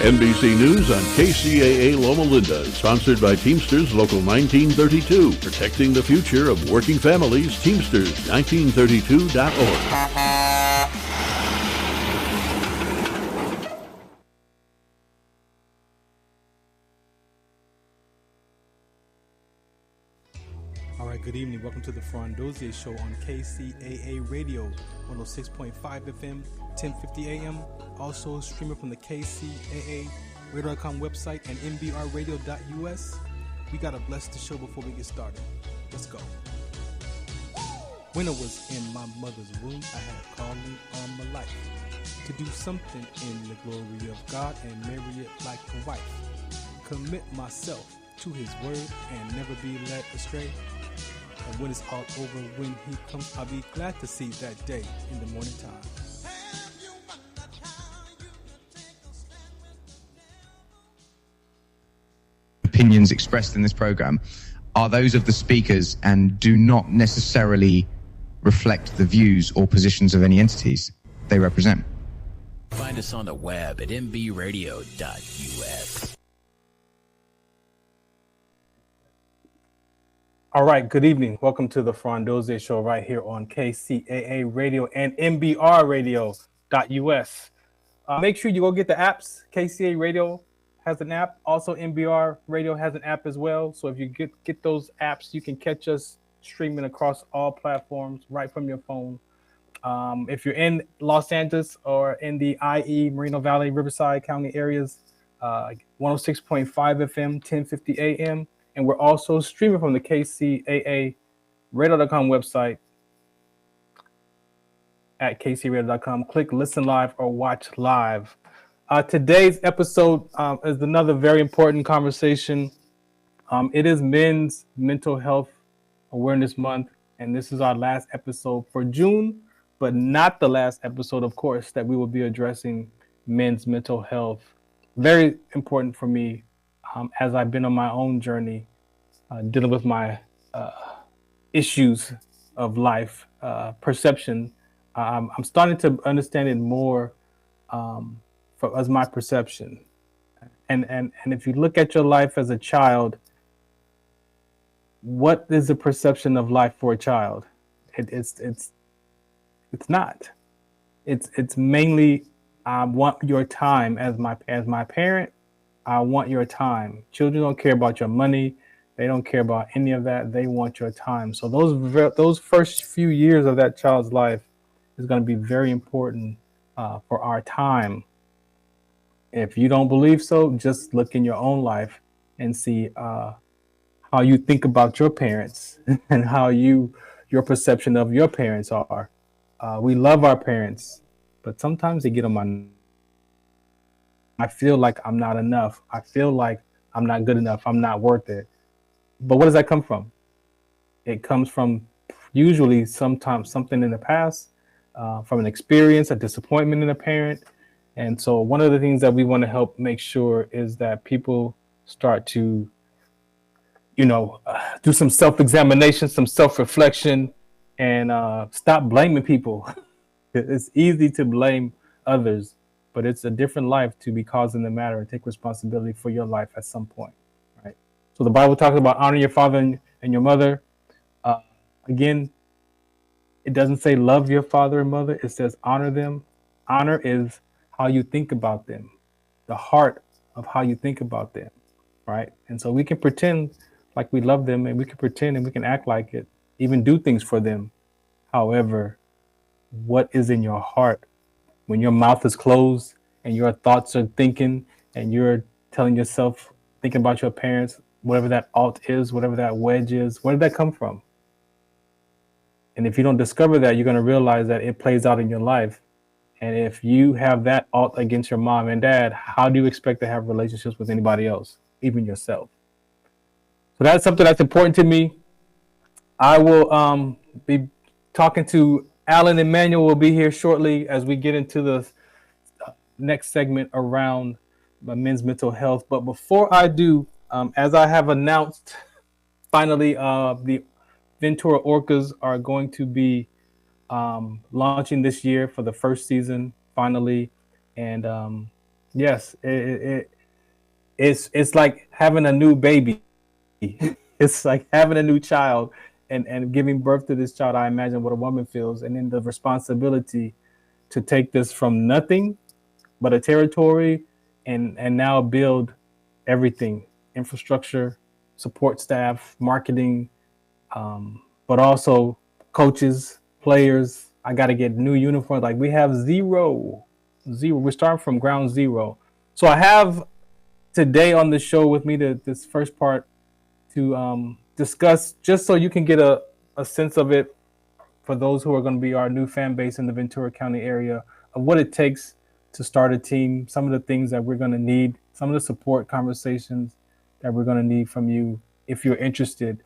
NBC News on KCAA Loma Linda, sponsored by Teamsters Local 1932, protecting the future of working families. Teamsters1932.org. All right, good evening. Welcome to the Farron Dozier Show on KCAA Radio, 106.5 FM, 1050 AM. Also streaming from the KCAA Radio.com website and nbrradio.us. We got to bless the show before we get started. Let's go. When I was in my mother's womb, I had a calling on my life to do something in the glory of God and marry it like a wife. Commit myself to his word and never be led astray. And when it's all over, when he comes, I'll be glad to see that day in the morning time. Opinions expressed in this program are those of the speakers and do not necessarily reflect the views or positions of any entities they represent. Find us on the web at nbradio.us. All right, good evening. Welcome to the Farron Dozier Show right here on KCAA Radio and nbrradio.us. Make sure you go get the apps. KCAA Radio has an app. Also, NBR Radio has an app as well. So if you get those apps, you can catch us streaming across all platforms right from your phone. If you're in Los Angeles or in the IE, Moreno Valley, Riverside County areas, 106.5 FM, 1050 AM. And we're also streaming from the KCAA Radio.com website at kcradio.com. Click listen live or watch live. Today's episode is another very important conversation. It is Men's Mental Health Awareness Month, and this is our last episode for June, but not the last episode, of course, that we will be addressing men's mental health. Very important for me as I've been on my own journey dealing with my issues of life, perception. I'm starting to understand it more as my perception. And if you look at your life as a child, what is the perception of life for a child? It's not. It's mainly I want your time as my parent. I want your time. Children don't care about your money. They don't care about any of that. They want your time. So those first few years of that child's life is going to be very important for our time. If you don't believe so, just look in your own life and see how you think about your parents and how your perception of your parents are. We love our parents, but sometimes they get on my. I feel like I'm not enough. I feel like I'm not good enough. I'm not worth it. But what does that come from? It comes from usually sometimes something in the past, from an experience, a disappointment in a parent. And so one of the things that we want to help make sure is that people start to, do some self-examination, some self-reflection, and stop blaming people. It's easy to blame others, but it's a different life to be causing the matter and take responsibility for your life at some point, right? So the Bible talks about honor your father and your mother. Again, it doesn't say love your father and mother. It says honor them. Honor is how you think about them, the heart of how you think about them, right? And so we can pretend like we love them, and we can pretend and we can act like it, even do things for them. However, what is in your heart when your mouth is closed and your thoughts are thinking and you're telling yourself, thinking about your parents, whatever that alt is, whatever that wedge is, where did that come from? And if you don't discover that, you're going to realize that it plays out in your life. And if you have that alt against your mom and dad, how do you expect to have relationships with anybody else, even yourself? So that's something that's important to me. I will be talking to Alan Emanuel. Will be here shortly as we get into the next segment around men's mental health. But before I do, as I have announced, finally, the Ventura Orcas are going to be launching this year for the first season. Finally, And yes, it's like having a new baby. It's like having a new child and giving birth to this child. I imagine what a woman feels, and then the responsibility to take this from nothing but a territory and now build everything: infrastructure, support staff, marketing, but also coaches, players. I got to get new uniforms. Like we have zero. We're starting from ground zero. So I have today on the show with me this first part to discuss, just so you can get a sense of it for those who are going to be our new fan base in the Ventura County area, of what it takes to start a team, some of the things that we're going to need, some of the support conversations that we're going to need from you if you're interested.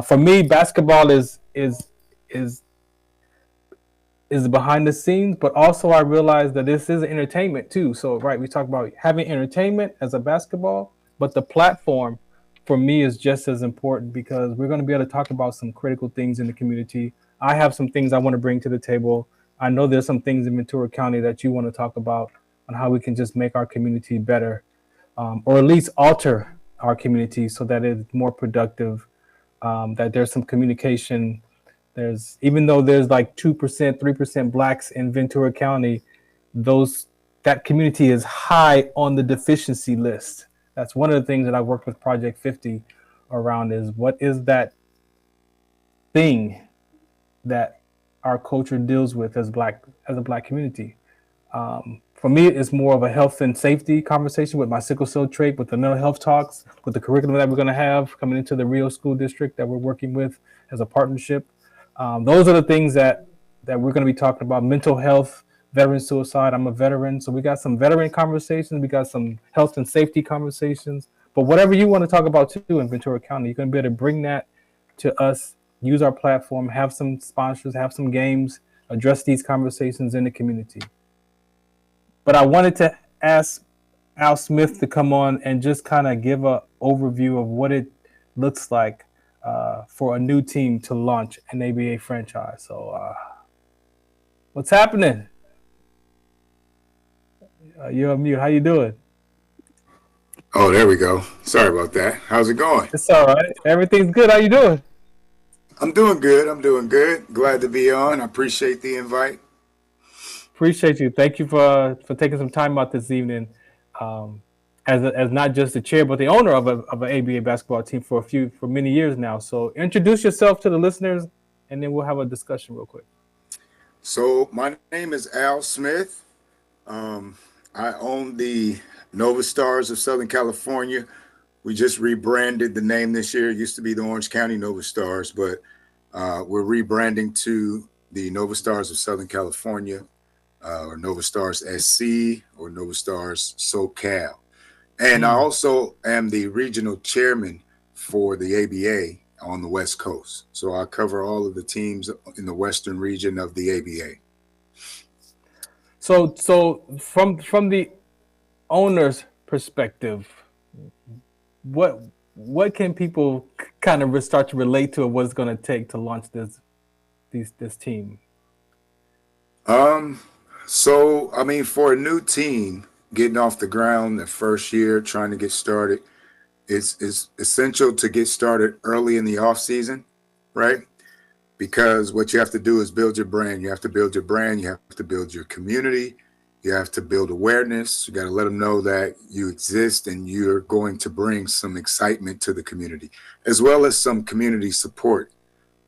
For me, basketball is behind the scenes, but also I realize that this is entertainment too. So right, we talk about having entertainment as a basketball, but the platform for me is just as important, because we're going to be able to talk about some critical things in the community. I have some things I want to bring to the table. I know there's some things in Ventura County that you want to talk about on how we can just make our community better, or at least alter our community so that it's more productive, that there's some communication. There's, even though there's like 2%, 3% blacks in Ventura County, that community is high on the deficiency list. That's one of the things that I worked with Project 50 around, is what is that thing that our culture deals with as a black community. For me, it's more of a health and safety conversation with my sickle cell trait, with the mental health talks, with the curriculum that we're going to have coming into the Rio School District that we're working with as a partnership. Those are the things that we're going to be talking about. Mental health, veteran suicide. I'm a veteran, so we got some veteran conversations. We got some health and safety conversations. But whatever you want to talk about too in Ventura County, you're going to be able to bring that to us, use our platform, have some sponsors, have some games, address these conversations in the community. But I wanted to ask Al Smith to come on and just kind of give an overview of what it looks like for a new team to launch an ABA franchise. So what's happening? You're on mute. How you doing? Oh, there we go. Sorry about that. How's it going? It's all right. Everything's good. How you doing? I'm doing good. I'm doing good. Glad to be on. I appreciate the invite. Appreciate you. Thank you for taking some time out this evening, as not just the chair but the owner of an ABA basketball team for many years now. So introduce yourself to the listeners, and then we'll have a discussion real quick. So my name is Al Smith. I own the Nova Stars of Southern California. We just rebranded the name this year. It used to be the Orange County Nova Stars, but we're rebranding to the Nova Stars of Southern California, or Nova Stars SC, or Nova Stars SoCal. And I also am the regional chairman for the ABA on the West Coast. So I cover all of the teams in the Western region of the ABA. So from the owner's perspective, what can people kind of start to relate to, what it's going to take to launch this team? So I mean, for a new team getting off the ground, the first year trying to get started, it's essential to get started early in the off season, right? Because what you have to do is build your brand. You have to build your brand. You have to build your community. You have to build awareness. You got to let them know that you exist and you're going to bring some excitement to the community, as well as some community support.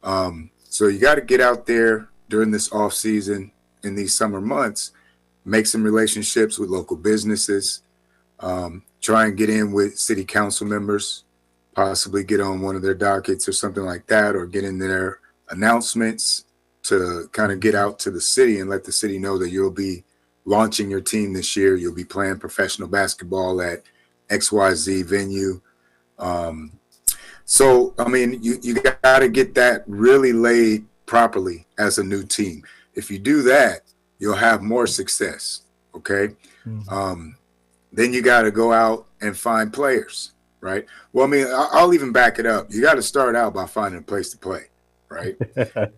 So you got to get out there during this off season in these summer months, make some relationships with local businesses, try and get in with city council members, possibly get on one of their dockets or something like that, or get in their announcements to kind of get out to the city and let the city know that you'll be launching your team this year. You'll be playing professional basketball at XYZ venue. So, I mean, you got to get that really laid properly as a new team. If you do that, you'll have more success, okay? Then you got to go out and find players, right? Well, I mean, I'll even back it up. You got to start out by finding a place to play, right?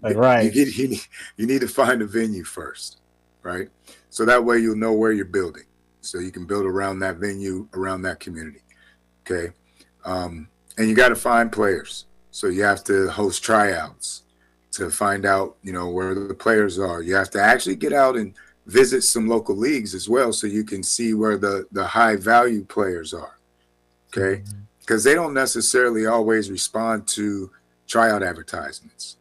Right. You need to find a venue first, right? So that way you'll know where you're building. So you can build around that venue, around that community. Okay. And you got to find players. So you have to host tryouts to find out, where the players are. You have to actually get out and visit some local leagues as well, so you can see where the high value players are. Okay. Because they don't necessarily always respond to tryout advertisements.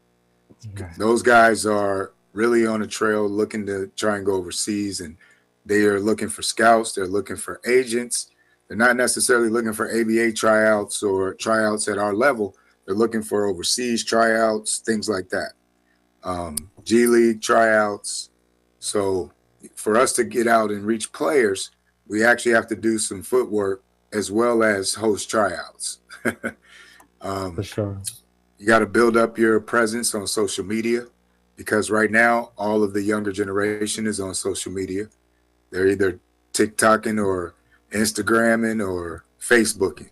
Okay. Those guys are really on a trail looking to try and go overseas, and they are looking for scouts. They're looking for agents. They're not necessarily looking for ABA tryouts or tryouts at our level. They're looking for overseas tryouts, things like that. G League tryouts. So for us to get out and reach players, we actually have to do some footwork as well as host tryouts. For sure. You got to build up your presence on social media, because right now all of the younger generation is on social media. They're either TikToking or Instagramming or Facebooking.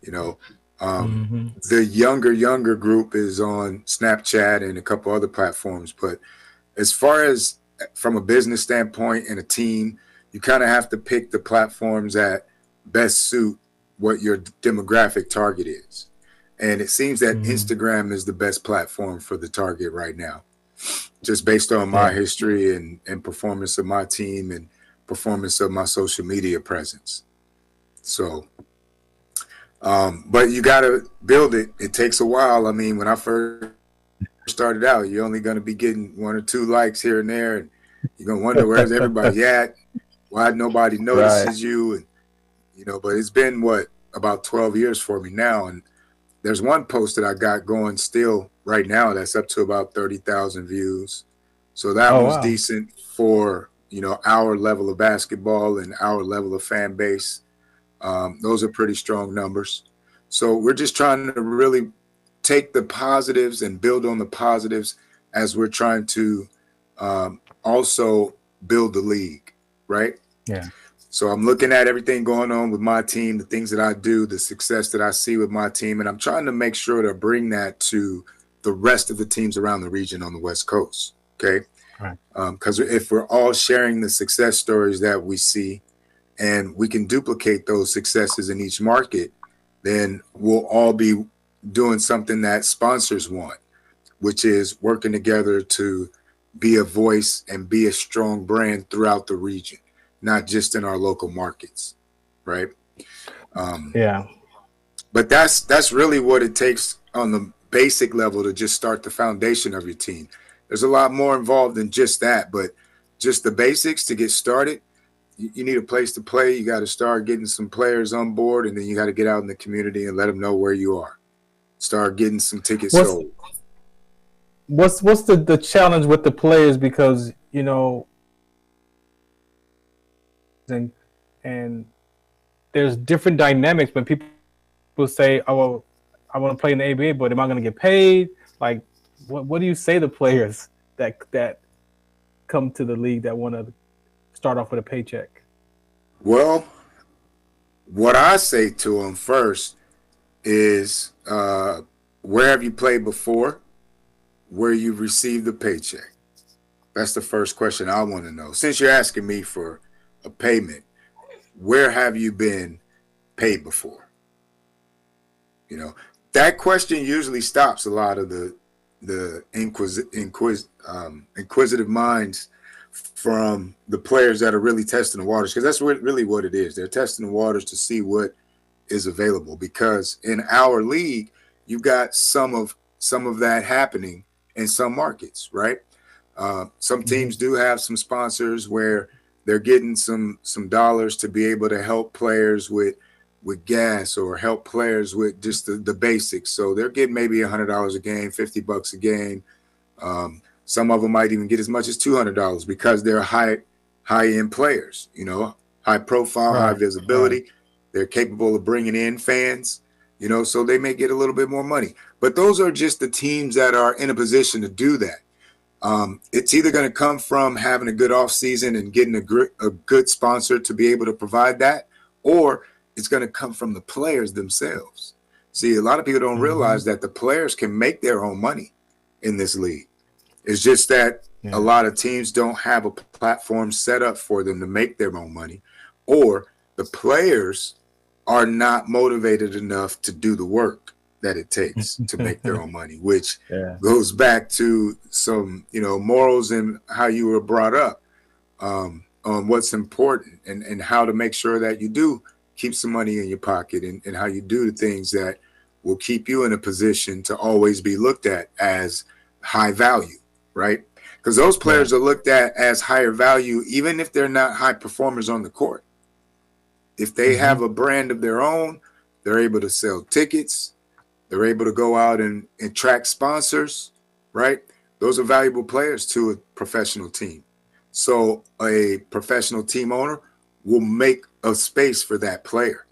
The younger group is on Snapchat and a couple other platforms. But as far as from a business standpoint and a team, you kind of have to pick the platforms that best suit what your demographic target is. And it seems that Instagram is the best platform for the target right now, just based on my history and performance of my team and performance of my social media presence. So, but you got to build it. It takes a while. I mean, when I first started out, you're only going to be getting 1 or 2 likes here and there. And you're going to wonder, where's everybody at? Why nobody notices you? And, but it's been about 12 years for me now. And there's one post that I got going still right now that's up to about 30,000 views. So that was decent for, our level of basketball and our level of fan base. Those are pretty strong numbers. So we're just trying to really take the positives and build on the positives as we're trying to also build the league, right? Yeah. So I'm looking at everything going on with my team, the things that I do, the success that I see with my team, and I'm trying to make sure to bring that to the rest of the teams around the region on the West Coast, okay? Right. Because if we're all sharing the success stories that we see and we can duplicate those successes in each market, then we'll all be doing something that sponsors want, which is working together to be a voice and be a strong brand throughout the region, not just in our local markets, right? But that's really what it takes on the basic level to just start the foundation of your team. There's a lot more involved than just that, but just the basics to get started. You need a place to play. You got to start getting some players on board, and then you got to get out in the community and let them know where you are. Start getting some tickets sold. What's the challenge with the players? Because and there's different dynamics when people say, "Oh, well, I want to play in the ABA, but am I going to get paid?" Like, what do you say to players that come to the league that want to start off with a paycheck? Well, what I say to them first is, where have you played before, where you received the paycheck? That's the first question I want to know. Since you're asking me for a payment, where have you been paid before? That question usually stops a lot of the inquisitive minds from the players that are really testing the waters, because that's really what it is. They're testing the waters to see what is available, because in our league, you got some of that happening in some markets, right? Some teams do have some sponsors where they're getting some dollars to be able to help players with gas, or help players with just the basics. So they're getting maybe $100 a game, $50 a game. Some of them might even get as much as $200 because they're high-end players, high profile, high visibility. Right. They're capable of bringing in fans, so they may get a little bit more money. But those are just the teams that are in a position to do that. It's either going to come from having a good off season and getting a good sponsor to be able to provide that, or it's going to come from the players themselves. See, a lot of people don't realize that the players can make their own money in this league. It's just that a lot of teams don't have a platform set up for them to make their own money, or the players are not motivated enough to do the work that it takes to make their own money, which goes back to some, morals and how you were brought up, on what's important and how to make sure that you do keep some money in your pocket, and how you do the things that will keep you in a position to always be looked at as high value, right? Because those players are looked at as higher value, even if they're not high performers on the court. If they have a brand of their own, they're able to sell tickets. They're able to go out and attract sponsors, right? Those are valuable players to a professional team. So a professional team owner will make a space for that player.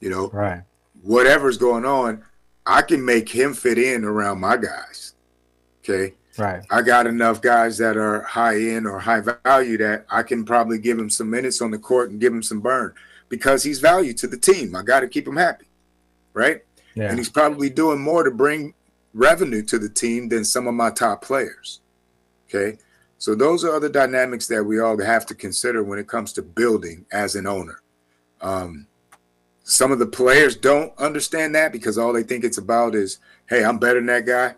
Right. Whatever's going on, I can make him fit in around my guys. Okay. Right. I got enough guys that are high end or high value that I can probably give him some minutes on the court and give him some burn because he's value to the team. I got to keep him happy. Right. Yeah. And he's probably doing more to bring revenue to the team than some of my top players. Okay. So those are other dynamics that we all have to consider when it comes to building as an owner. Some of the players don't understand that because all they think it's about is, hey, I'm better than that guy.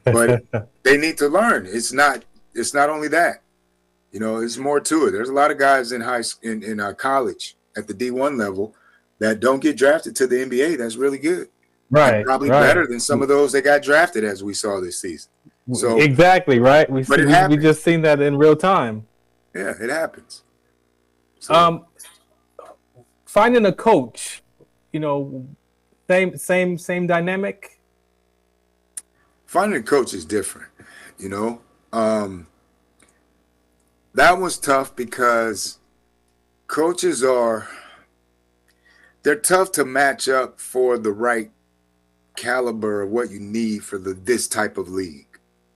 But they need to learn. It's not only that. There's more to it. There's a lot of guys in college at the D1 level that don't get drafted to the NBA. That's really good. Right. And probably better than some of those that got drafted as we saw this season. So exactly right. We just seen that in real time. Yeah, it happens. So, finding a coach, same dynamic. Finding a coach is different. That was tough because coaches they're tough to match up for the right caliber of what you need for this type of league.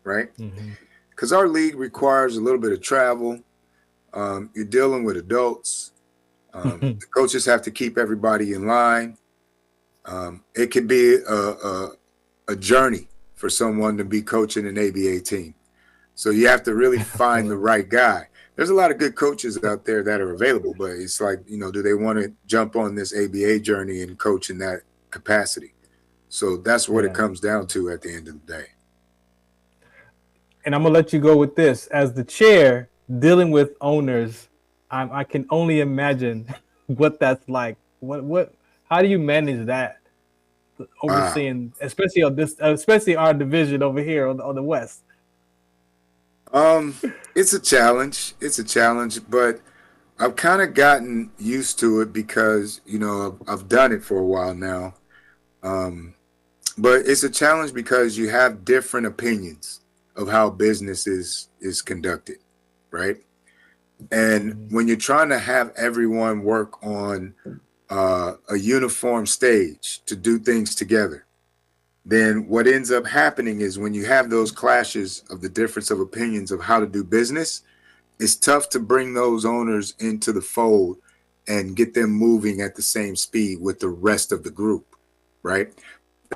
Right? Because our league requires a little bit of travel. You're dealing with adults. The coaches have to keep everybody in line. It could be a journey for someone to be coaching an ABA team. So you have to really find the right guy. There's a lot of good coaches out there that are available, but it's like, do they want to jump on this ABA journey and coach in that capacity? So that's what it comes down to at the end of the day. And I'm gonna let you go with this. As the chair dealing with owners, I can only imagine what that's like. How do you manage that? Overseeing, especially our division over here on the West. It's a challenge. But I've kind of gotten used to it because I've done it for a while now. But it's a challenge because you have different opinions of how business is conducted, right? And when you're trying to have everyone work on a uniform stage to do things together, then what ends up happening is when you have those clashes of the difference of opinions of how to do business, it's tough to bring those owners into the fold and get them moving at the same speed with the rest of the group, right?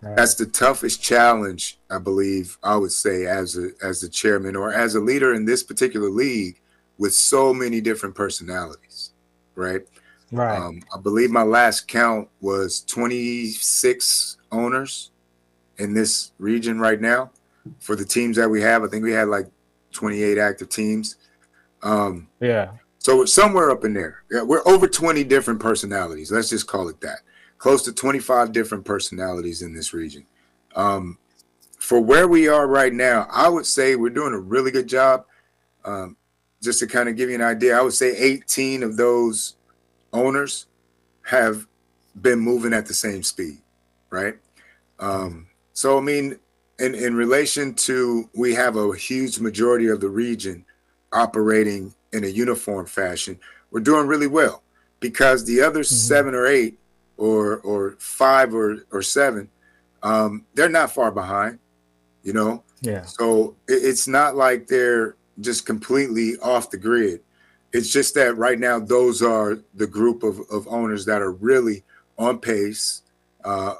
That's the toughest challenge, I believe, I would say, as a chairman or as a leader in this particular league with so many different personalities, right? Right. I believe my last count was 26 owners in this region right now for the teams that we have. I think we had like 28 active teams. So we're somewhere up in there. Yeah, we're over 20 different personalities. Let's just call it that. Close to 25 different personalities in this region. For where we are right now, I would say we're doing a really good job. Just to kind of give you an idea, I would say 18 of those owners have been moving at the same speed, right? So, I mean, in relation to, we have a huge majority of the region operating in a uniform fashion. We're doing really well because the other 7 or 8 or 5 or 7, they're not far behind, Yeah. So it's not like they're just completely off the grid. It's just that right now, those are the group of owners that are really on pace,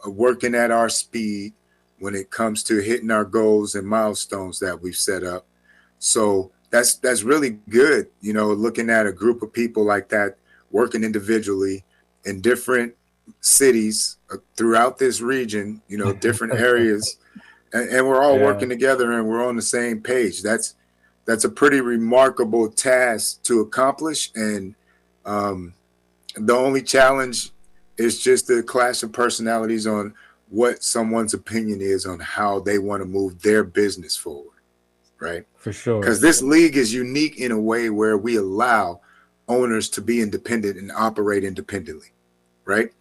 working at our speed when it comes to hitting our goals and milestones that we've set up. So that's really good, looking at a group of people like that working individually in different cities throughout this region, you know, different areas, and we're all working together and we're on the same page. That's a pretty remarkable task to accomplish. And the only challenge is just the clash of personalities on what someone's opinion is on how they want to move their business forward, right? For sure. Because this league is unique in a way where we allow owners to be independent and operate independently, right?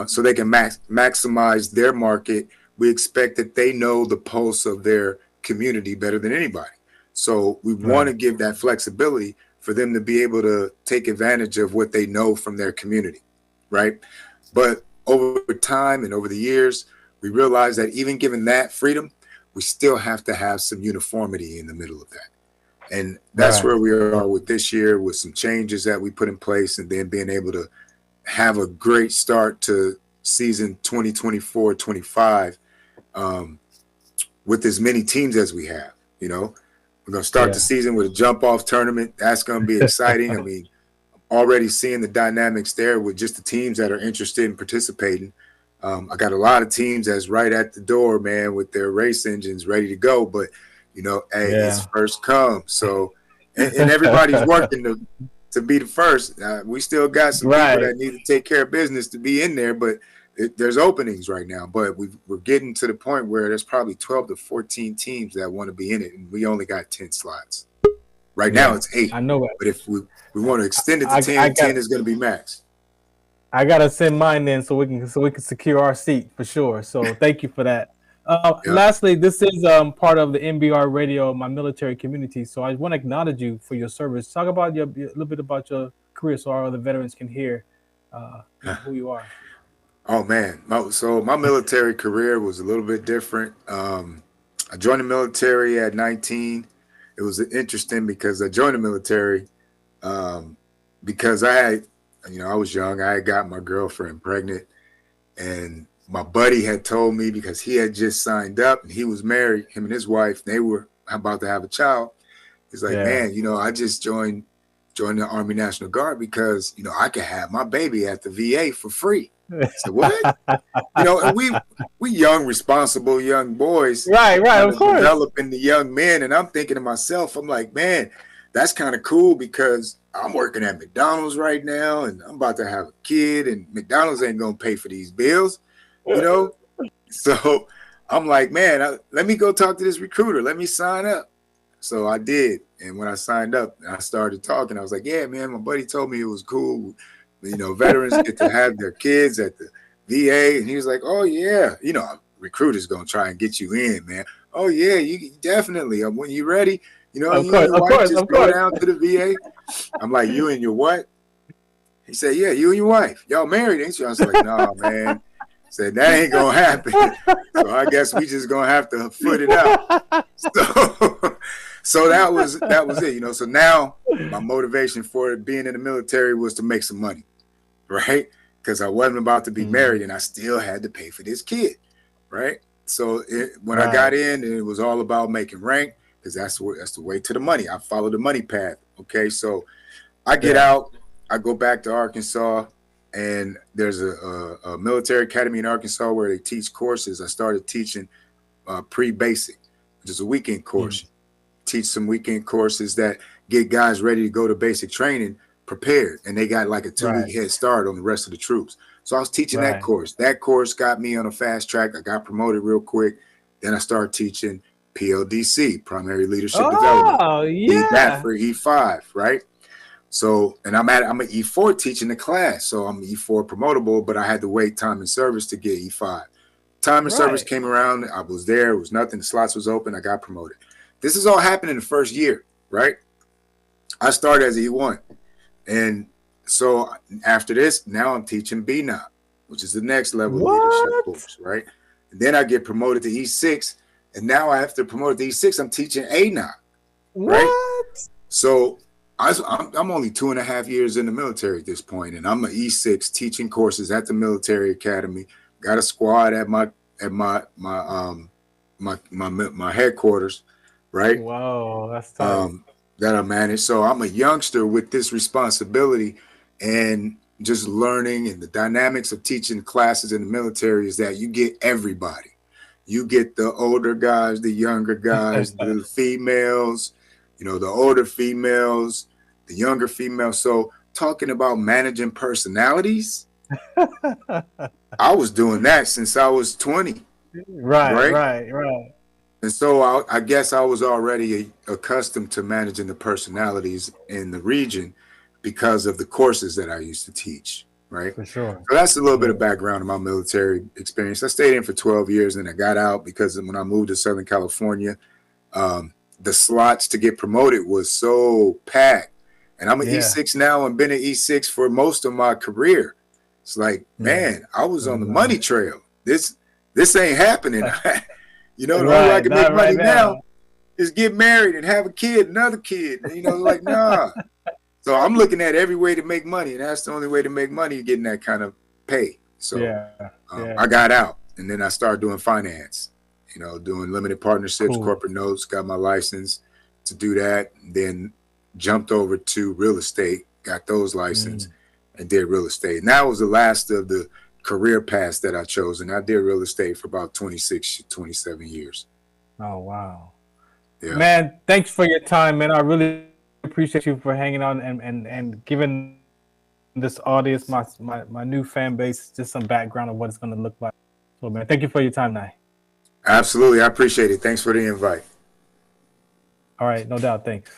So they can maximize their market. We expect that they know the pulse of their community better than anybody. So we want to give that flexibility for them to be able to take advantage of what they know from their community, right? But over time and over the years, we realize that even given that freedom, we still have to have some uniformity in the middle of that. And that's where we are with this year, with some changes that we put in place, and then being able to have a great start to season 2024-25 with as many teams as we have. You know, we're going to start the season with a jump off tournament. That's going to be exciting. I mean, already seeing the dynamics there with just the teams that are interested in participating. I got a lot of teams that's right at the door, man, with their race engines ready to go. But, you know, hey, it's first come. So, and everybody's working to be the first. We still got some people that need to take care of business to be in there, but there's openings right now. But we're getting to the point where there's probably 12 to 14 teams that want to be in it, and we only got 10 slots. Right now it's 8. I know that. But if we want to extend it to 10, 10 is going to be max. I gotta send mine in so we can secure our seat for sure. So thank you for that. Lastly, this is part of the MBR Radio, my military community. So I want to acknowledge you for your service. Talk about a little bit about your career, so our other veterans can hear who you are. Oh man, so my military career was a little bit different. I joined the military at 19. It was interesting because I joined the military because I was young. I had got my girlfriend pregnant, and my buddy had told me, because he had just signed up and he was married, him and his wife, they were about to have a child. He's like, man, you know, I just joined the Army National Guard because, you know, I could have my baby at the VA for free. I said, what? You know, and we young, responsible young boys. Right, of course. Developing the young men. And I'm thinking to myself, I'm like, man, that's kind of cool because I'm working at McDonald's right now and I'm about to have a kid and McDonald's ain't going to pay for these bills, you know? So I'm like, man, let me go talk to this recruiter. Let me sign up. So I did. And when I signed up, I started talking. I was like, yeah, man, my buddy told me it was cool. You know, veterans get to have their kids at the VA. And he was like, oh, yeah. You know, a recruiter's going to try and get you in, man. Oh, yeah, you definitely. When you're ready, you know, you and your wife just go down to the VA. I'm like, you and your what? He said, yeah, you and your wife. Y'all married, ain't you? I was like, no, man. I said, that ain't going to happen. So I guess we just going to have to foot it out. So that was it, you know. So now my motivation for being in the military was to make some money, right? Because I wasn't about to be married and I still had to pay for this kid, right? So when I got in, it was all about making rank because that's the way to the money. I follow the money path, okay? So I get out, I go back to Arkansas, and there's a military academy in Arkansas where they teach courses. I started teaching pre-basic, which is a weekend course. Teach some weekend courses that get guys ready to go to basic training prepared, and they got like a 2-week head start on the rest of the troops. So I was teaching that course. That course got me on a fast track. I got promoted real quick. Then I started teaching PLDC, Primary Leadership Development. Oh, yeah. That for E5, right? So, and I'm an E4 teaching the class. So I'm E4 promotable, but I had to wait time and service to get E5. Time and service came around. I was there. It was nothing. The slots was open. I got promoted. This is all happened in the first year, right? I started as E1. And so after this, now I'm teaching B9, which is the next level leadership course, right? And then I get promoted to E6. And now after promoted to E6, I'm teaching A9, right? So I'm only 2.5 years in the military at this point, and I'm an E6 teaching courses at the military academy. Got a squad at my headquarters. Right. Wow, that's tough. That I manage. So I'm a youngster with this responsibility, and just learning, and the dynamics of teaching classes in the military is that you get everybody. You get the older guys, the younger guys, the females, the older females, the younger females. So talking about managing personalities, I was doing that since I was 20. Right. And so I guess I was already accustomed to managing the personalities in the region because of the courses that I used to teach, right? For sure. So that's a little bit of background of my military experience. I stayed in for 12 years and I got out because when I moved to Southern California, the slots to get promoted was so packed. And I'm an E6 now and been an E6 for most of my career. It's like, man, I was on the money trail. This ain't happening. The only way I can make money now is get married and have a kid, another kid. Like, nah. So I'm looking at every way to make money, and that's the only way to make money, getting that kind of pay. So I got out, and then I started doing finance, doing limited partnerships, corporate notes, got my license to do that, and then jumped over to real estate, got those license, and did real estate. And that was the last of the career paths that I chose, and I did real estate for about 26, 27 years. Oh, wow. Yeah. Man, thanks for your time, man. I really appreciate you for hanging on and giving this audience, my new fan base, just some background of what it's going to look like. So, man, thank you for your time, Nye. Absolutely. I appreciate it. Thanks for the invite. All right. No doubt. Thanks.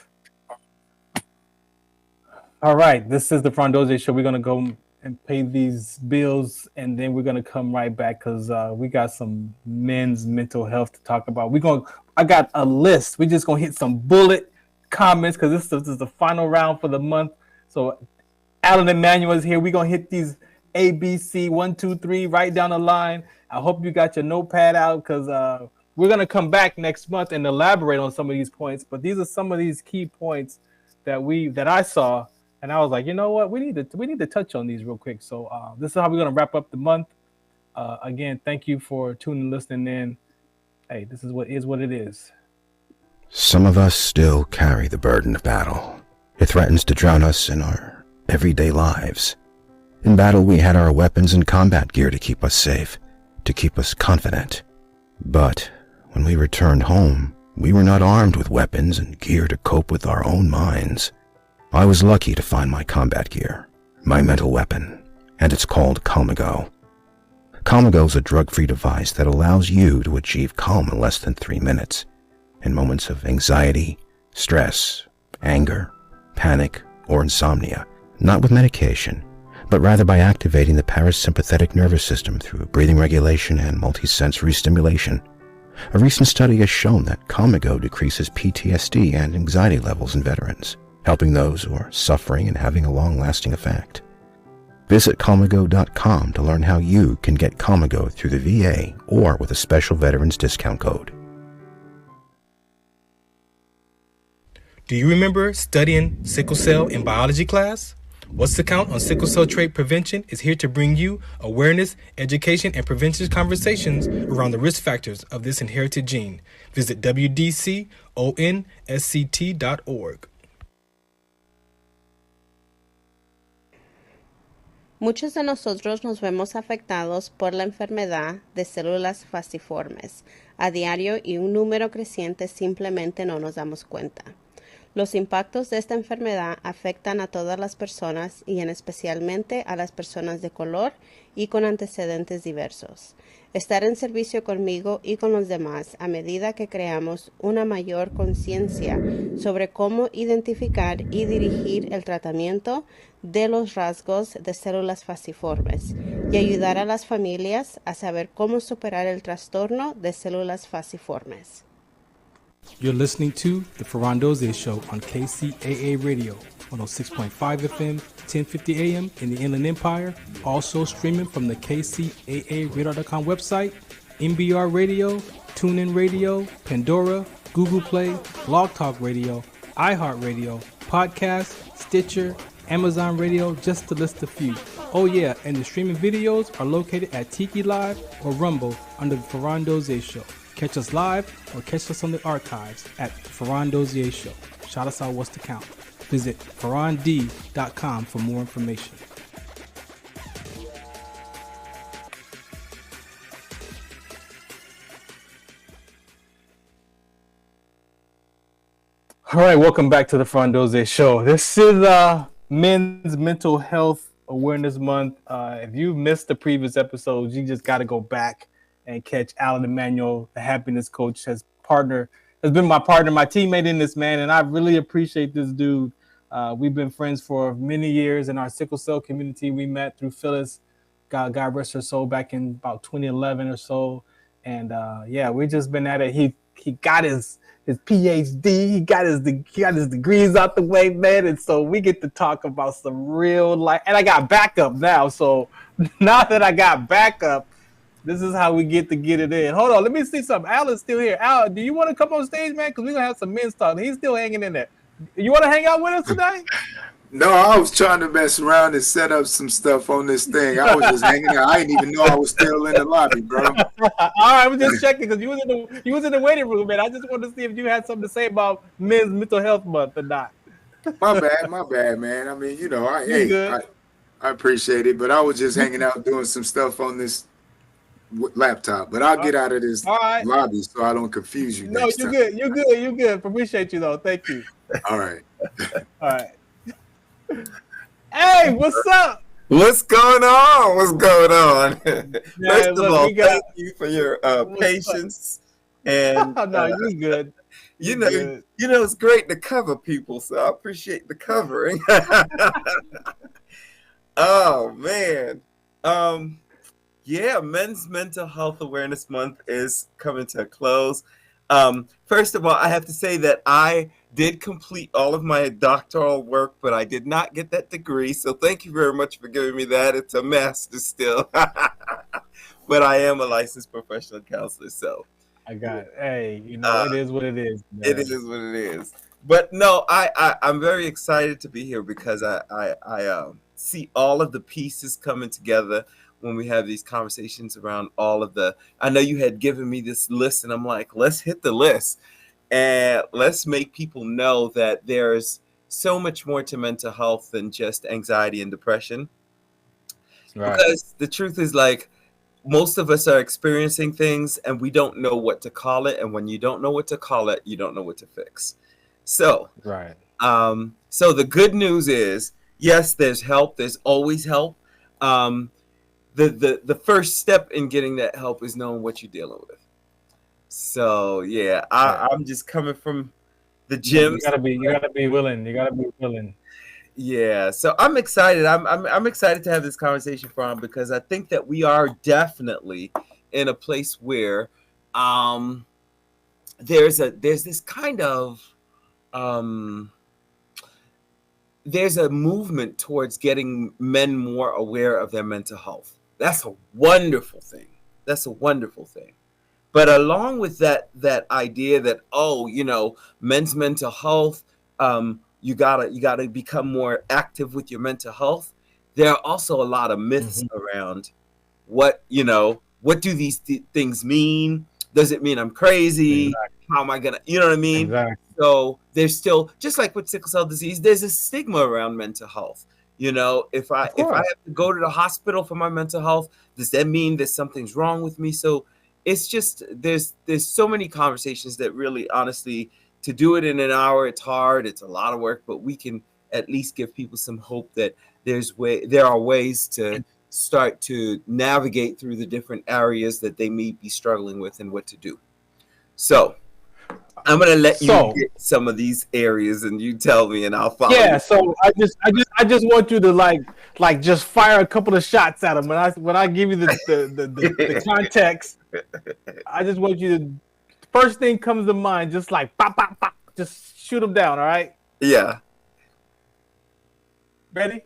All right. This is the Farron Dozier Show. We're going to go and pay these bills, and then we're going to come right back because we got some men's mental health to talk about. I got a list. We're just going to hit some bullet comments because this is the final round for the month. So Alan Emmanuel is here. We're going to hit these ABC 1, 2, 3 right down the line. I hope you got your notepad out because we're going to come back next month and elaborate on some of these points. But these are some of these key points that I saw. And I was like, you know what? We need to touch on these real quick. So this is how we're going to wrap up the month. Again, thank you for tuning and listening in. Hey, this is what it is. Some of us still carry the burden of battle. It threatens to drown us in our everyday lives. In battle, we had our weapons and combat gear to keep us safe, to keep us confident. But when we returned home, we were not armed with weapons and gear to cope with our own minds. I was lucky to find my combat gear, my mental weapon, and it's called Calmago. Calmago is a drug-free device that allows you to achieve calm in less than 3 minutes in moments of anxiety, stress, anger, panic, or insomnia, not with medication, but rather by activating the parasympathetic nervous system through breathing regulation and multisensory stimulation. A recent study has shown that Calmago decreases PTSD and anxiety levels in veterans, helping those who are suffering and having a long-lasting effect. Visit Calmago.com to learn how you can get Calmago through the VA or with a special veterans discount code. Do you remember studying sickle cell in biology class? What's the Count on Sickle Cell Trait Prevention is here to bring you awareness, education, and prevention conversations around the risk factors of this inherited gene. Visit wdconsct.org. Muchos de nosotros nos vemos afectados por la enfermedad de células falciformes a diario y un número creciente simplemente no nos damos cuenta. Los impactos de esta enfermedad afectan a todas las personas y en especialmente a las personas de color y con antecedentes diversos. Estar en servicio conmigo y con los demás a medida que creamos una mayor conciencia sobre cómo identificar y dirigir el tratamiento de los rasgos de células falciformes y ayudar a las familias a saber cómo superar el trastorno de células falciformes. You're listening to The Farron Dozier Show on KCAA Radio, 106.5 FM, 1050 AM in the Inland Empire. Also streaming from the KCAARadar.com website, MBR Radio, TuneIn Radio, Pandora, Google Play, Blog Talk Radio, iHeartRadio, Podcast, Stitcher, Amazon Radio, just to list a few. Oh yeah, and the streaming videos are located at Tiki Live or Rumble under The Farron Dozier Show. Catch us live or catch us on the archives at The Farron Dozier Show. Shout us out, what's the count? Visit farrond.com for more information. All right, welcome back to the Farron Dozier Show. This is Men's Mental Health Awareness Month. If you missed the previous episodes, you just got to go back and catch Alan Emanuel, the happiness coach, has been my partner, my teammate in this, man, and I really appreciate this dude. We've been friends for many years in our sickle cell community. We met through Phyllis, God rest her soul, back in about 2011 or so, and we just been at it. He got his PhD, he got his degrees out the way, man, and so we get to talk about some real life. And I got backup now, so now that I got backup, this is how we get it in. Hold on, let me see something. Alan's still here. Alan, do you want to come on stage, man? Because we're gonna have some men's talk. He's still hanging in there. You want to hang out with us today? No, I was trying to mess around and set up some stuff on this thing. I was just hanging out. I didn't even know I was still in the lobby, bro. All right, I was just checking because you was in the waiting room, man. I just wanted to see if you had something to say about Men's Mental Health Month or not. My bad, man. I mean, I appreciate it, but I was just hanging out doing some stuff on this laptop. But I'll get out of this lobby so I don't confuse you. No, you're good. Appreciate you though. Thank you. All right. All right. Hey, what's up? What's going on? First of all, thank you for your patience. And no, you're good. You know, it's great to cover people, so I appreciate the covering. Oh man. Men's Mental Health Awareness Month is coming to a close. First of all, I have to say that I did complete all of my doctoral work, but I did not get that degree. So thank you very much for giving me that. It's a master's still. But I am a licensed professional counselor. So I got it. Hey, it is what it is, man. It is what it is. But no, I'm very excited to be here because I see all of the pieces coming together when we have these conversations around all of I know you had given me this list and I'm like, let's hit the list and let's make people know that there's so much more to mental health than just anxiety and depression. Right. Because the truth is, like, most of us are experiencing things and we don't know what to call it. And when you don't know what to call it, you don't know what to fix. So, right. So the good news is, yes, there's help. There's always help. The first step in getting that help is knowing what you're dealing with. So yeah, I'm just coming from the gym. You gotta be willing. Yeah, so I'm excited. I'm excited to have this conversation, Farron, because I think that we are definitely in a place where there's this kind of there's a movement towards getting men more aware of their mental health. That's a wonderful thing. But along with that idea that, men's mental health, you gotta become more active with your mental health. There are also a lot of myths around what do these things mean? Does it mean I'm crazy? Exactly. How am I gonna, you know what I mean? Exactly. So there's still, just like with sickle cell disease, there's a stigma around mental health. If I have to go to the hospital for my mental health, does that mean that something's wrong with me? So it's just, there's so many conversations that really, honestly, to do it in an hour, it's hard, it's a lot of work, but we can at least give people some hope that there are ways to start to navigate through the different areas that they may be struggling with and what to do. So I'm gonna let you get some of these areas and you tell me and I'll follow. Yeah, so I just want you to like just fire a couple of shots at them. When I give you the context, I just want you to, first thing comes to mind, just like pop, pop, pop, just shoot them down. All right? Yeah. Ready?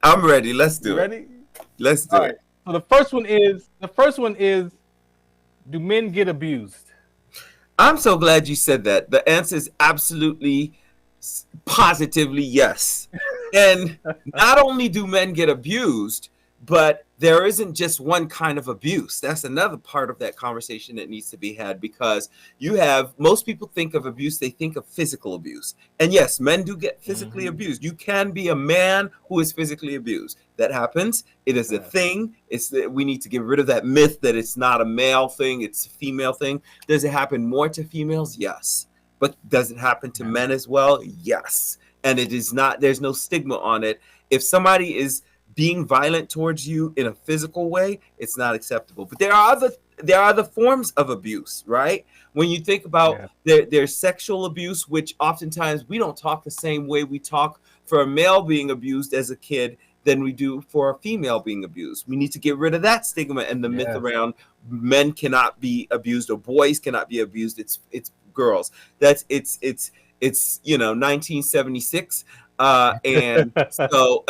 I'm ready. Let's do it. Ready? Let's do it. So the first one is, do men get abused? I'm so glad you said that. The answer is absolutely, positively yes. And not only do men get abused, But there isn't just one kind of abuse. That's another part of that conversation that needs to be had, because most people think of abuse, they think of physical abuse. And yes, men do get physically abused. You can be a man who is physically abused. That happens. It is a thing. We need to get rid of that myth that it's not a male thing, it's a female thing. Does it happen more to females? Yes. But does it happen to men as well? Yes. And it is not, there's no stigma on it. If somebody is being violent towards you in a physical way, it's not acceptable. But there are other forms of abuse, right? When you think about there's sexual abuse, which oftentimes we don't talk the same way we talk for a male being abused as a kid than we do for a female being abused. We need to get rid of that stigma and the myth around men cannot be abused or boys cannot be abused. It's girls. It's 1976. And so,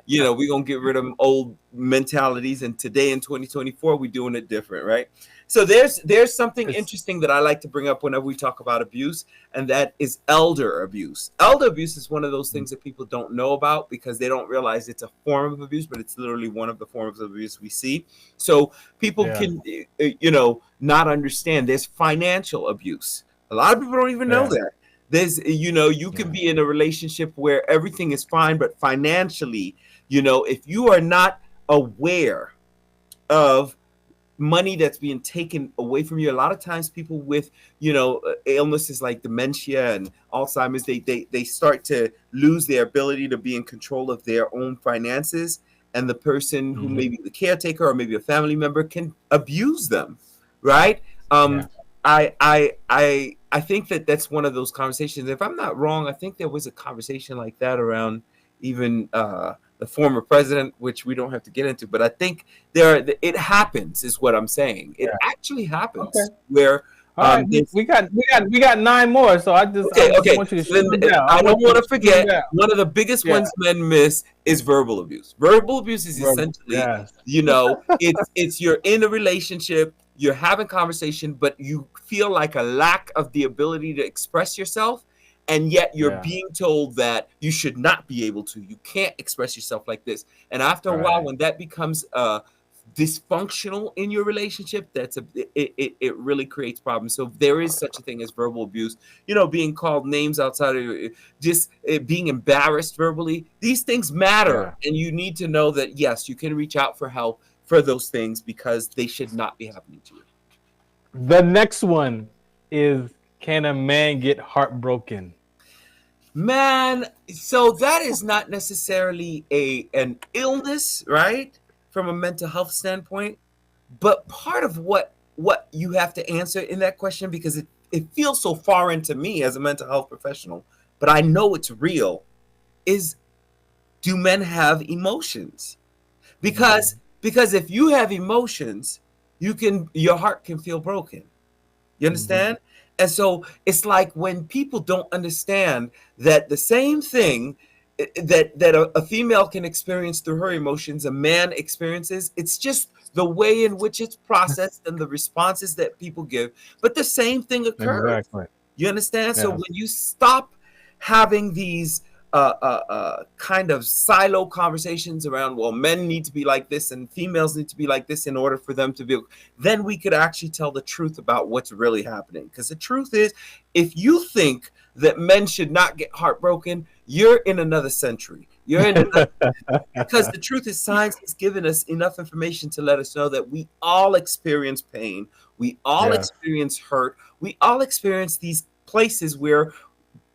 we're going to get rid of old mentalities. And today in 2024, we're doing it different, right? So there's something interesting that I like to bring up whenever we talk about abuse, and that is elder abuse. Elder abuse is one of those things that people don't know about because they don't realize it's a form of abuse, but it's literally one of the forms of abuse we see. So people can, not understand. There's financial abuse. A lot of people don't even know that. There's, you can be in a relationship where everything is fine, but financially, if you are not aware of money that's being taken away from you, a lot of times people with, illnesses like dementia and Alzheimer's, they start to lose their ability to be in control of their own finances. And the person who may be the caretaker or maybe a family member can abuse them, right? I think that's one of those conversations. If I'm not wrong, I think there was a conversation like that around even the former president, which we don't have to get into. But I think it happens, is what I'm saying. It actually happens where. All right, we got 9 more, so I just want you to shoot them down. I don't want to forget one of the biggest ones men miss is verbal abuse. Verbal abuse is essentially, it's you're in a relationship. You're having conversation, but you feel like a lack of the ability to express yourself. And yet you're being told that you should not be able to. You can't express yourself like this. And after a while, when that becomes dysfunctional in your relationship, it really creates problems. So there is such a thing as verbal abuse, being called names outside of just being embarrassed verbally. These things matter. And you need to know that, yes, you can reach out for help for those things because they should not be happening to you. The next one is, can a man get heartbroken? Man, so that is not necessarily an illness, right? From a mental health standpoint, but part of what you have to answer in that question, because it feels so foreign to me as a mental health professional, but I know it's real, is, do men have emotions? Because if you have emotions, your heart can feel broken. You understand? And so it's like when people don't understand that the same thing that a female can experience through her emotions, a man experiences, it's just the way in which it's processed and the responses that people give. But the same thing occurs. Exactly. You understand? So when you stop having these kind of silo conversations around, well, men need to be like this and females need to be like this in order for them to be, then we could actually tell the truth about what's really happening. Because the truth is, if you think that men should not get heartbroken, you're in another century. You're in another, because the truth is, science has given us enough information to let us know that we all experience pain. We all experience hurt. We all experience these places where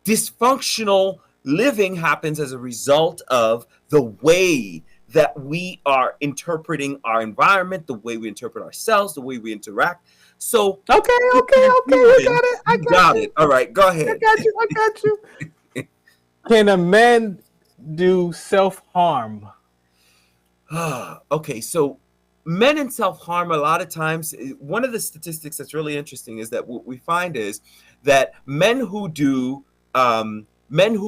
dysfunctional living happens as a result of the way that we are interpreting our environment, the way we interpret ourselves, the way we interact. So okay, you got it. I got it. All right, go ahead. I got you. Can a man do self-harm? Okay, so men and self-harm, a lot of times, one of the statistics that's really interesting is that what we find is that men who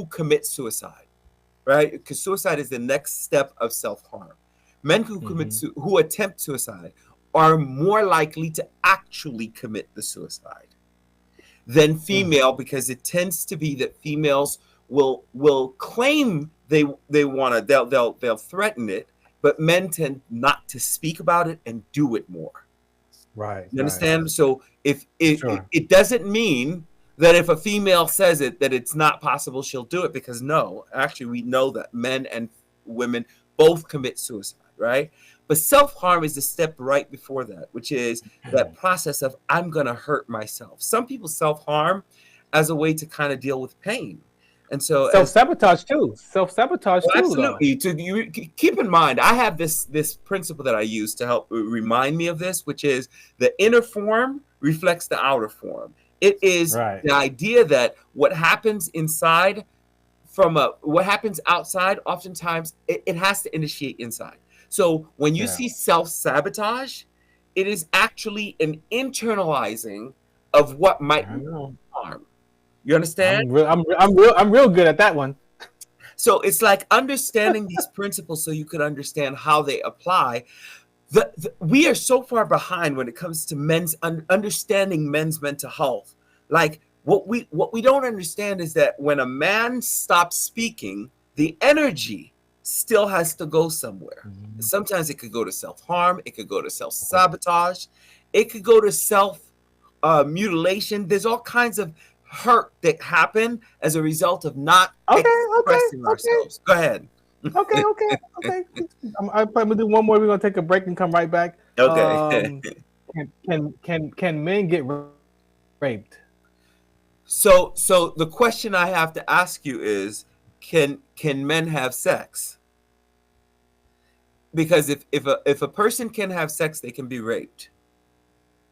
commit suicide, right? Because suicide is the next step of self-harm. Men who who attempt suicide are more likely to actually commit the suicide than female, because it tends to be that females will claim they want to, they'll threaten it, but men tend not to speak about it and do it more. Right. You understand? Right. So if it doesn't mean that if a female says it, that it's not possible she'll do it, because no, actually we know that men and women both commit suicide, right? But self-harm is the step right before that, which is that process of I'm going to hurt myself. Some people self-harm as a way to kind of deal with pain. And so self-sabotage too. Self-sabotage too. Absolutely. To you keep in mind, I have this principle that I use to help remind me of this, which is the inner form reflects the outer form. It is the idea that what happens inside what happens outside, oftentimes it has to initiate inside. So when you see self-sabotage, it is actually an internalizing of what might harm. You understand? I'm real good at that one. So it's like understanding these principles so you could understand how they apply. We are so far behind when it comes to understanding men's mental health. Like what we don't understand is that when a man stops speaking, the energy still has to go somewhere. Mm-hmm. Sometimes it could go to self-harm, it could go to self-sabotage, it could go to self-mutilation. There's all kinds of hurt that happen as a result of not expressing ourselves. Go ahead. Okay. I'm gonna do one more. We're gonna take a break and come right back. Okay. Can men get raped? So the question I have to ask you is, can men have sex? Because if a person can have sex, they can be raped.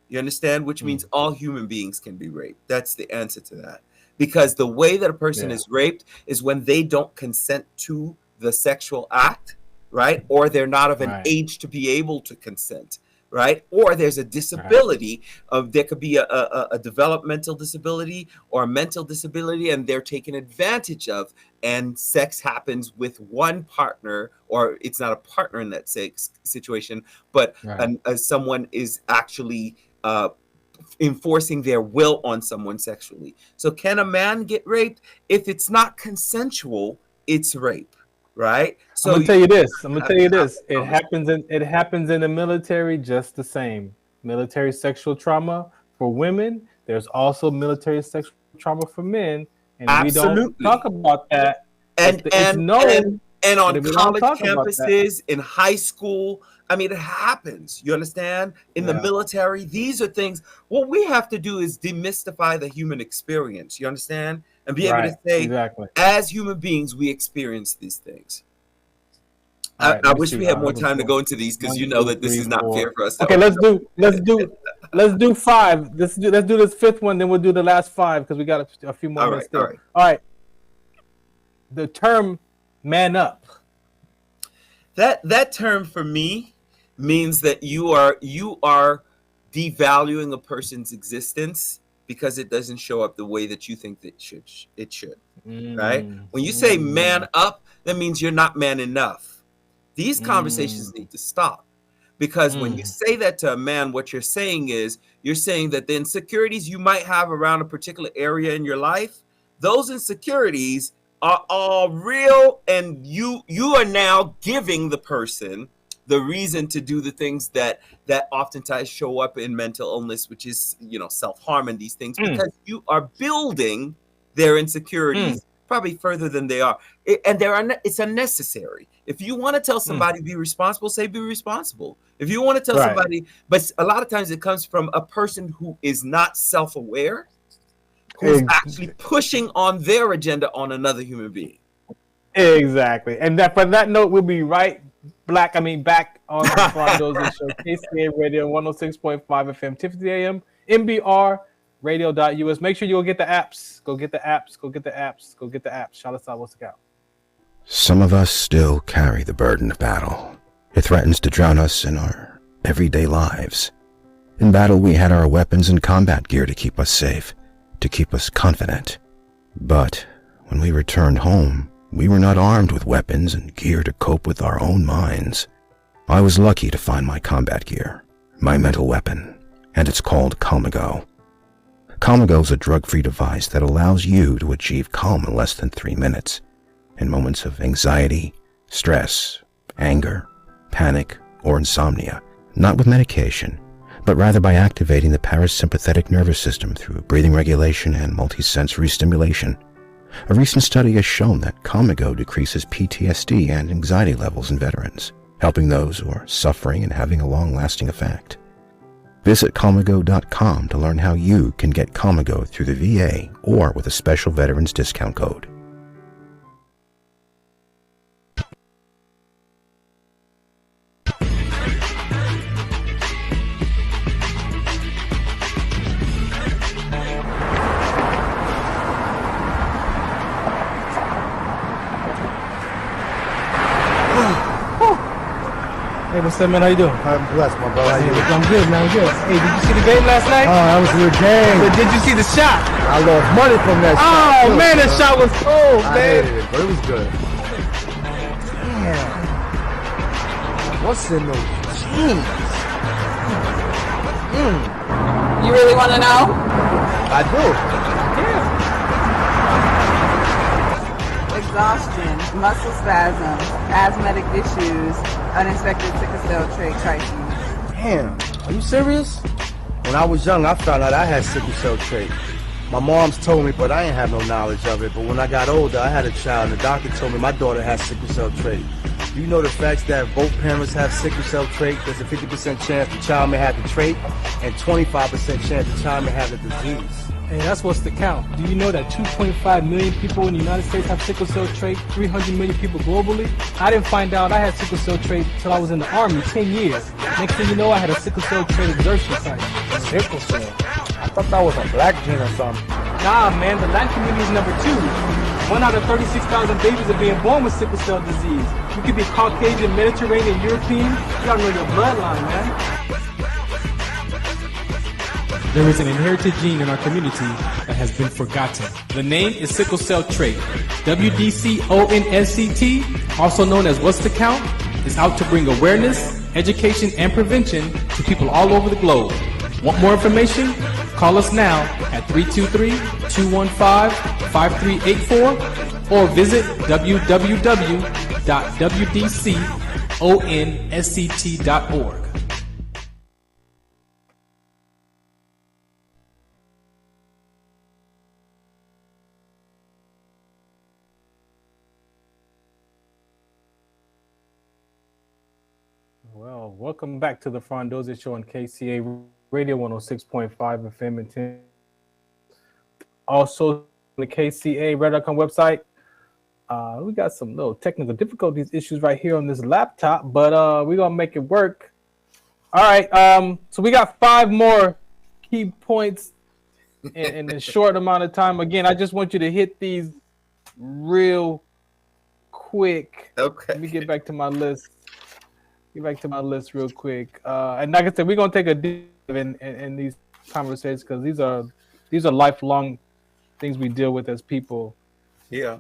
You understand? Which means all human beings can be raped. That's the answer to that. Because the way that a person is raped is when they don't consent to the sexual act, right? Or they're not of an age to be able to consent, right? Or there's a disability there could be a developmental disability or a mental disability, and they're taken advantage of, and sex happens with one partner, or it's not a partner in that situation, but someone is actually enforcing their will on someone sexually. So can a man get raped? If it's not consensual, it's rape, right? So I'm gonna tell you this. It happens in the military just the same. Military sexual trauma for women. There's also military sexual trauma for men, and we don't talk about that. And on college campuses, in high school, I mean, it happens. You understand? In the military, these are things. What we have to do is demystify the human experience. You understand? And be able to say, as human beings, we experience these things. I wish we had more time to go into these, because you know that this is not fair for us. Okay, let's do 5. Let's do this 5th one, then we'll do the last 5 because we got a few more minutes still. All right. The term "man up." That term for me means that you are devaluing a person's existence because it doesn't show up the way that you think that it should. Right? When you say man up, that means you're not man enough. These conversations need to stop, because when you say that to a man, what you're saying is you're saying that the insecurities you might have around a particular area in your life, those insecurities are all real, and you are now giving the person the reason to do the things that oftentimes show up in mental illness, which is, self-harm and these things, because you are building their insecurities probably further than they are. It's unnecessary. If you want to tell somebody be responsible, say be responsible. If you want to tell somebody, but a lot of times it comes from a person who is not self-aware, who's actually pushing on their agenda on another human being. Exactly. And for that note, we'll be back on the Farron Dozier Show, KCA Radio 106.5 FM, 50 AM, MBR Radio.us. Make sure you go get the apps. Go get the apps. Shout us out. What's the count? Some of us still carry the burden of battle. It threatens to drown us in our everyday lives. In battle, we had our weapons and combat gear to keep us safe, to keep us confident. But when we returned home, we were not armed with weapons and gear to cope with our own minds. I was lucky to find my combat gear, my mental weapon, and it's called Calmago. Calmago is a drug-free device that allows you to achieve calm in less than 3 minutes. In moments of anxiety, stress, anger, panic, or insomnia, not with medication, but rather by activating the parasympathetic nervous system through breathing regulation and multisensory stimulation. A recent study has shown that Comago decreases PTSD and anxiety levels in veterans, helping those who are suffering and having a long-lasting effect. Visit Comago.com to learn how you can get Comago through the VA or with a special veterans discount code. Hey, what's up, man? How you doing? I'm blessed, my brother. How you doing? I'm good, man. I'm good. Hey, did you see the game last night? Oh, that was a good game. Did you see the shot? I lost money from that shot. Oh, man, that shot was cold, I man. hated it, but it was good. Damn. What's in those jeans? You really want to know? I do. Exhaustion, muscle spasms, asthmatic issues, unexpected sickle cell trait crises. Damn. Are you serious? When I was young, I found out I had sickle cell trait. My mom's told me, but I ain't have no knowledge of it. But when I got older, I had a child, and the doctor told me my daughter has sickle cell trait. Do you know the facts that both parents have sickle cell trait? There's a 50% chance the child may have the trait, and 25% chance the child may have the disease. Hey, that's what's the count. Do you know that 2.5 million people in the United States have sickle cell trait, 300 million people globally? I didn't find out I had sickle cell trait until I was in the Army, 10 years. Next thing you know, I had a sickle cell trait exertion site. Sickle cell? I thought that was a black gene or something. Nah, man, the Latin community is number 2. 1 out of 36,000 babies are being born with sickle cell disease. You could be Caucasian, Mediterranean, European. You gotta know your bloodline, man. There is an inherited gene in our community that has been forgotten. The name is sickle cell trait. WDCONSCT, also known as What's the Count, is out to bring awareness, education, and prevention to people all over the globe. Want more information? Call us now at 323-215-5384 or visit www.wdconsct.org. Well, welcome back to the Farron Dozier Show on KCA Radio 106.5 FM and 10. Also, the KCA Radio.com website. We got some little technical difficulties issues right here on this laptop, but we're gonna make it work. All right. So we got 5 more key points in a short amount of time. Again, I just want you to hit these real quick. Okay. Let me get back to my list. Real quick. And like I said, we're gonna take a deep dive in these conversations because these are lifelong things we deal with as people. Yeah.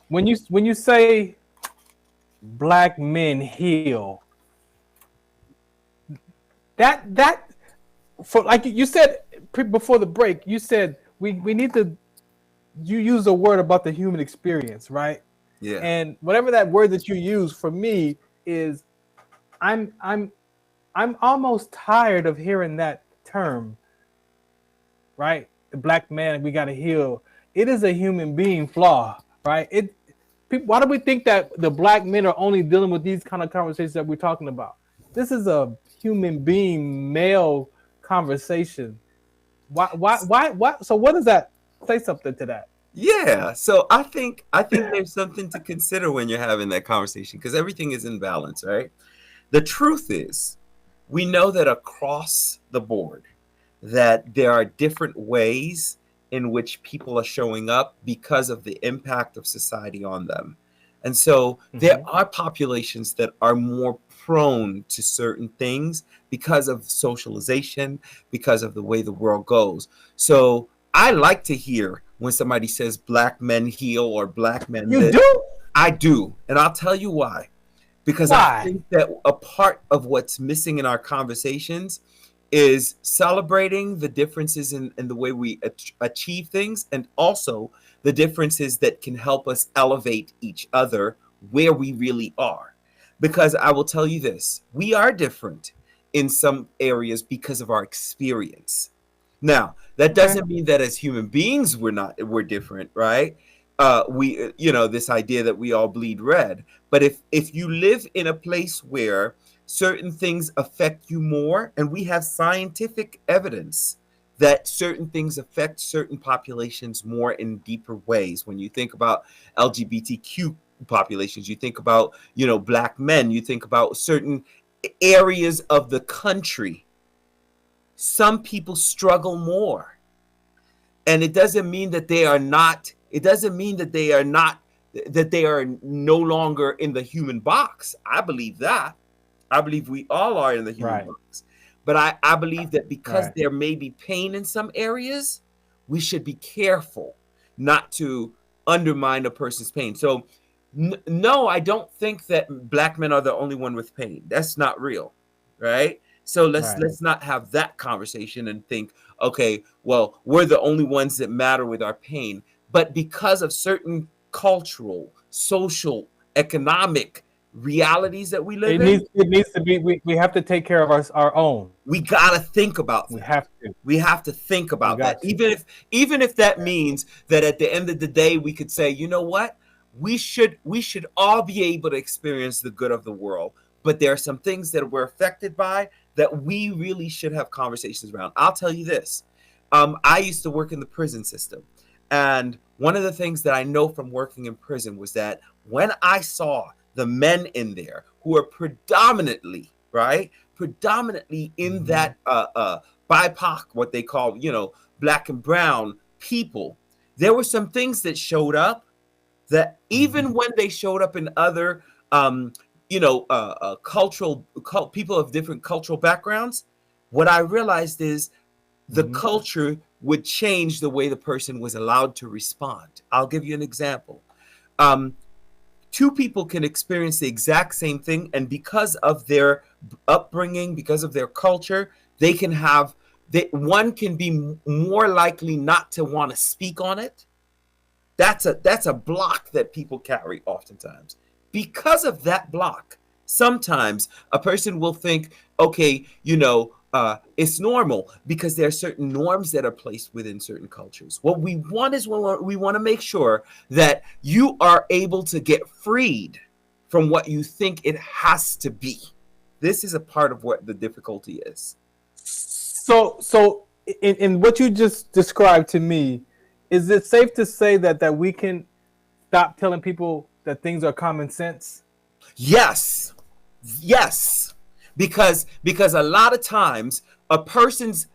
When you say black men heal, that for like you said before the break, you said we need to. You use a word about the human experience, right? Yeah. And whatever that word that you use for me is. I'm almost tired of hearing that term, right? The black man, we gotta heal. It is a human being flaw, right? Why do we think that the black men are only dealing with these kind of conversations that we're talking about? This is a human being male conversation. Why? So what does that say something to that? Yeah. So I think there's something to consider when you're having that conversation because everything is in balance, right? The truth is, we know that across the board, that there are different ways in which people are showing up because of the impact of society on them. And so there are populations that are more prone to certain things because of socialization, because of the way the world goes. So I like to hear when somebody says black men heal or black men. You do? I do. And I'll tell you why. Because I think that a part of what's missing in our conversations is celebrating the differences in the way we achieve things and also the differences that can help us elevate each other where we really are. Because I will tell you this, we are different in some areas because of our experience. Now, that doesn't mean that as human beings we're different, right? We this idea that we all bleed red. But if you live in a place where certain things affect you more, and we have scientific evidence that certain things affect certain populations more in deeper ways. When you think about LGBTQ populations, you think about, black men, you think about certain areas of the country, some people struggle more. And it doesn't mean that they are not, that they are no longer in the human box. I believe that. I believe we all are in the human box. But I believe that because there may be pain in some areas, we should be careful not to undermine a person's pain. So, no, I don't think that black men are the only one with pain. That's not real, right? So let's not have that conversation and think, okay, well, we're the only ones that matter with our pain. But because of certain cultural, social, economic realities that we live in, it needs to be. We have to take care of our own. We gotta think about that. We have to think about that. Even if that means that at the end of the day, we could say, you know what, we should all be able to experience the good of the world. But there are some things that we're affected by that we really should have conversations around. I'll tell you this. I used to work in the prison system. And one of the things that I know from working in prison was that when I saw the men in there who are predominantly in that BIPOC, what they call, black and brown people, there were some things that showed up that even when they showed up in other, people of different cultural backgrounds, what I realized is the culture would change the way the person was allowed to respond. I'll give you an example. Two people can experience the exact same thing, and because of their upbringing, because of their culture, they can have one can be more likely not to want to speak on it. That's a block that people carry oftentimes. Because of that block, sometimes a person will think, okay, it's normal, because there are certain norms that are placed within certain cultures. What we want is we want to make sure that you are able to get freed from what you think it has to be. This is a part of what the difficulty is. So in what you just described to me, is it safe to say that we can stop telling people that things are common sense? Yes. Because a lot of times a person's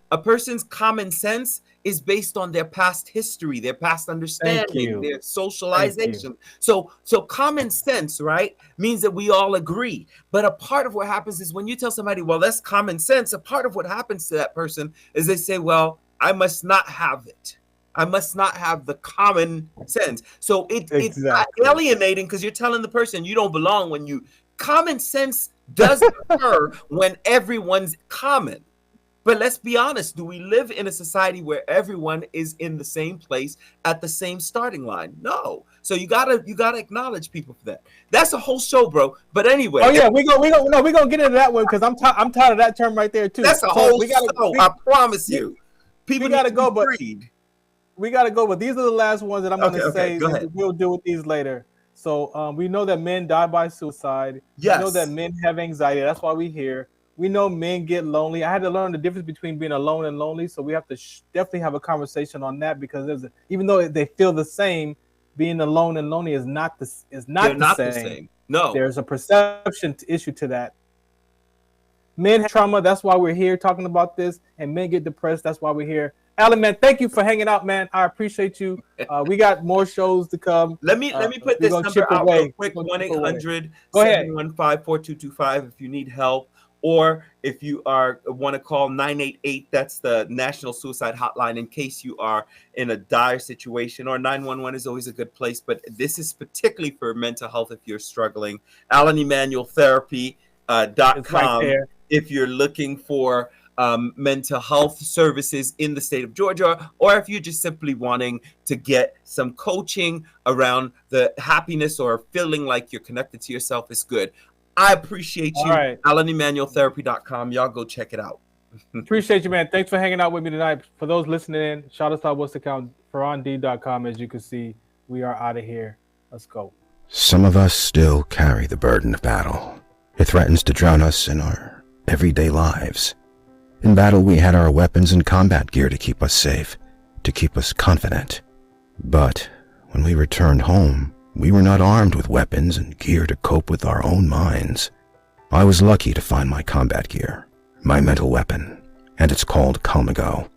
common sense is based on their past history, their past understanding, their socialization. So common sense, right, means that we all agree. But a part of what happens is when you tell somebody, well, that's common sense, a part of what happens to that person is they say, well, I must not have it. I must not have the common sense. So it's not alienating, because you're telling the person you don't belong when you common sense does occur when everyone's common. But let's be honest, do we live in a society where everyone is in the same place at the same starting line? No. So you gotta acknowledge people for that. That's a whole show, bro. But anyway. Oh yeah, we're gonna get into that one, because I'm tired of that term right there too. That's a whole show. I promise you. People gotta go, but we gotta go. But these are the last ones that I'm gonna say. We'll deal with these later. So we know that men die by suicide. Yes. We know that men have anxiety. That's why we're here. We know men get lonely. I had to learn the difference between being alone and lonely. So we have to definitely have a conversation on that, because even though they feel the same, being alone and lonely is not the same. No, there's a perception issue to that. Men have trauma. That's why we're here talking about this. And men get depressed. That's why we're here. Alan, man, thank you for hanging out, man. I appreciate you. We got more shows to come. Let me put this number out real quick: 1-800-715-4225 if you need help, or if you want to call 988. That's the National Suicide Hotline in case you are in a dire situation. Or 911 is always a good place, but this is particularly for mental health if you're struggling. AlanEmmanuelTherapy.com if you're looking for mental health services in the state of Georgia, or if you're just simply wanting to get some coaching around the happiness or feeling like you're connected to yourself, is good. I appreciate you. All right. AlanEmmanuelTherapy.com. Y'all go check it out. Appreciate you, man. Thanks for hanging out with me tonight. For those listening in, shout us out what's account FarronD.com. As you can see, we are out of here. Let's go. Some of us still carry the burden of battle. It threatens to drown us in our everyday lives. In battle, we had our weapons and combat gear to keep us safe, to keep us confident. But when we returned home, we were not armed with weapons and gear to cope with our own minds. I was lucky to find my combat gear, my mental weapon, and it's called Calmago.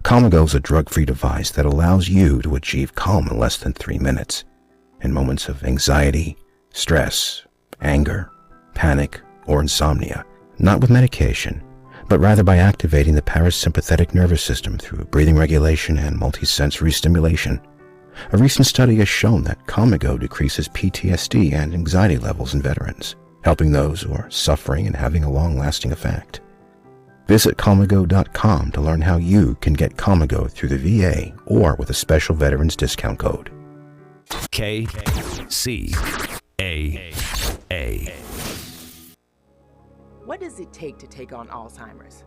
Calmago is a drug-free device that allows you to achieve calm in less than 3 minutes in moments of anxiety, stress, anger, panic, or insomnia, not with medication, but rather by activating the parasympathetic nervous system through breathing regulation and multisensory stimulation. A recent study has shown that Calmago decreases PTSD and anxiety levels in veterans, helping those who are suffering and having a long-lasting effect. Visit Calmago.com to learn how you can get Calmago through the VA or with a special veterans discount code. KCAA. What does it take to take on Alzheimer's?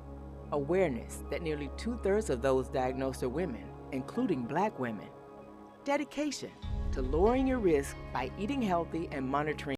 Awareness that nearly 2/3 of those diagnosed are women, including Black women. Dedication to lowering your risk by eating healthy and monitoring